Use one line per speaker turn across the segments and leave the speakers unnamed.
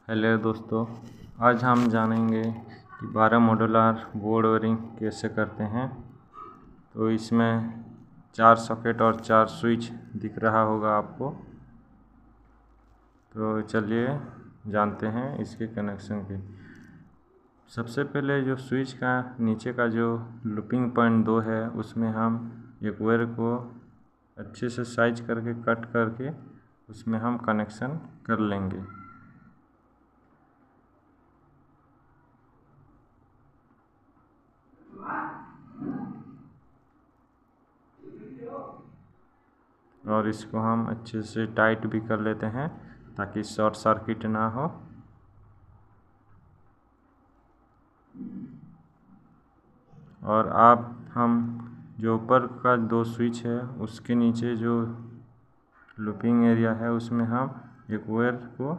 Hello दोस्तों, आज हम जानेंगे कि 12 मॉड्यूलर बोर्ड वायरिंग कैसे करते हैं। तो इसमें 4 सॉकेट और 4 स्विच दिख रहा होगा आपको। तो चलिए जानते हैं इसके कनेक्शन की। सबसे पहले जो स्विच का नीचे का जो लूपिंग पॉइंट 2 है, उसमें हम एक वायर को अच्छे से साइज करके कट करके उसमें हम कनेक्शन कर लेंगे। और इसको हम अच्छे से टाइट भी कर लेते हैं ताकि शॉर्ट सर्किट ना हो। और हम जो ऊपर का 2 स्विच है उसके नीचे जो लूपिंग एरिया है उसमें हम एक वायर को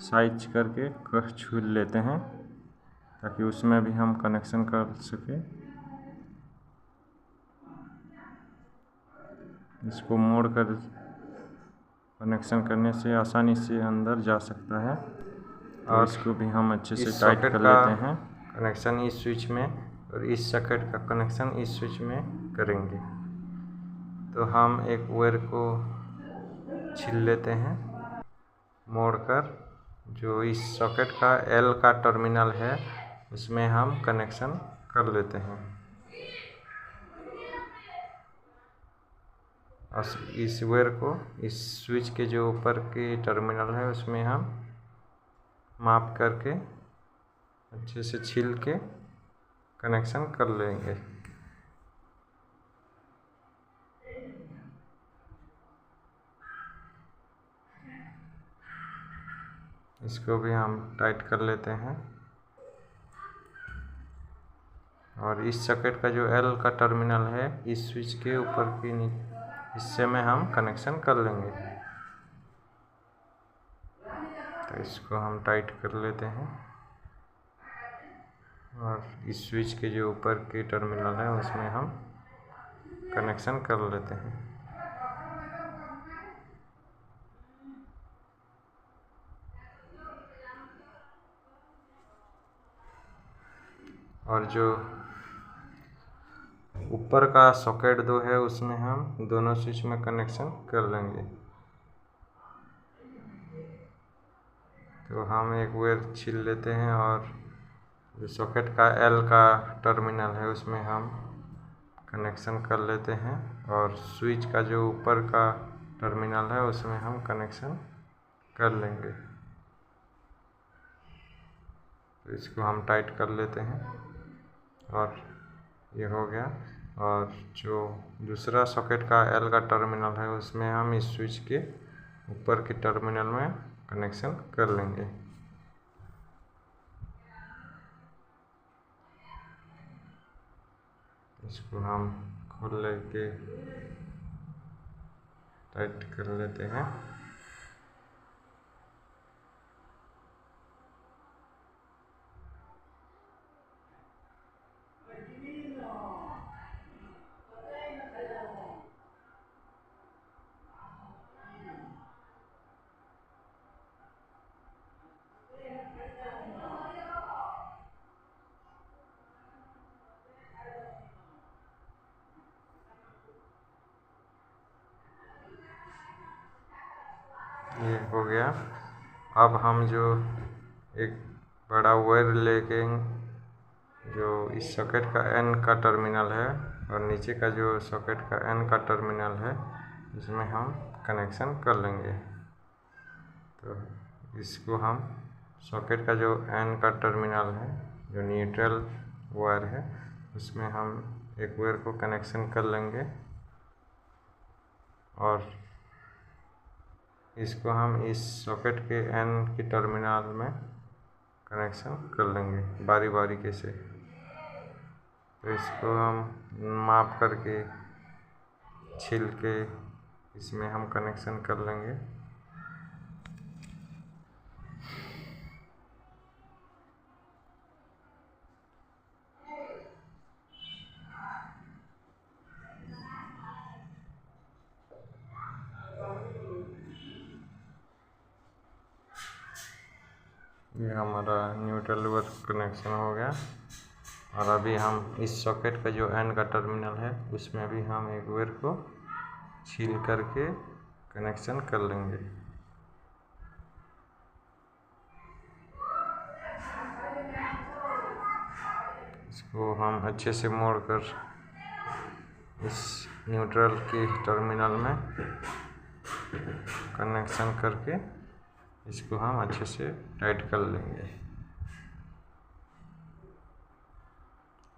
साइज करके कट छू लेते हैं ताकि उसमें भी हम कनेक्शन कर सकें। इसको मोड़कर कनेक्शन करने से आसानी से अंदर जा सकता है। और इसको भी हम अच्छे से टाइट कर लेते हैं।
कनेक्शन इस स्विच में और इस सॉकेट का कनेक्शन इस स्विच में करेंगे। तो हम एक वायर को छील लेते हैं मोड़कर, जो इस सॉकेट का एल का टर्मिनल है उसमें हम कनेक्शन कर लेते हैं। और इस वायर को इस स्विच के जो ऊपर के टर्मिनल है उसमें हम माप करके अच्छे से छील के कनेक्शन कर लेंगे। इसको भी हम टाइट कर लेते हैं। और इस सॉकेट का जो एल का टर्मिनल है इस स्विच के ऊपर के हिस्से में हम कनेक्शन कर लेंगे। तो इसको हम टाइट कर लेते हैं। और इस स्विच के जो ऊपर के टर्मिनल है उसमें हम कनेक्शन कर लेते हैं। और जो ऊपर का सॉकेट 2 है उसमें हम दोनों स्विच में कनेक्शन कर लेंगे। तो हम एक वायर छील लेते हैं और जो सॉकेट का एल का टर्मिनल है उसमें हम कनेक्शन कर लेते हैं। और स्विच का जो ऊपर का टर्मिनल है उसमें हम कनेक्शन कर लेंगे। तो इसको हम टाइट कर लेते हैं और ये हो गया। और जो दूसरा सॉकेट का एल का टर्मिनल है उसमें हम इस स्विच के ऊपर के टर्मिनल में कनेक्शन कर लेंगे। इसको हम खोल लेके टाइट कर लेते हैं। ये हो गया। अब हम जो एक बड़ा वायर लेके जो इस सॉकेट का एन का टर्मिनल है और नीचे का जो सॉकेट का एन का टर्मिनल है इसमें हम कनेक्शन कर लेंगे। तो इसको हम सॉकेट का जो एन का टर्मिनल है जो न्यूट्रल वायर है उसमें हम एक वायर को कनेक्शन कर लेंगे। और इसको हम इस सॉकेट के एन की टर्मिनल में कनेक्शन कर लेंगे बारी बारी से। तो इसको हम माप करके छील के इसमें हम कनेक्शन कर लेंगे। ये हमारा न्यूट्रल वायर कनेक्शन हो गया। और अभी हम इस सॉकेट का जो एन का टर्मिनल है उसमें भी हम एक वायर को छील करके कनेक्शन कर लेंगे। इसको हम अच्छे से मोड़कर इस न्यूट्रल की टर्मिनल में कनेक्शन करके इसको हम अच्छे से टाइट कर लेंगे।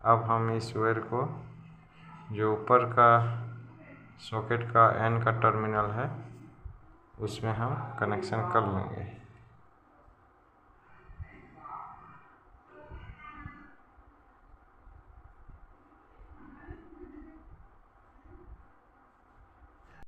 अब हम इस वायर को जो ऊपर का सॉकेट का एन का टर्मिनल है उसमें हम कनेक्शन कर लेंगे।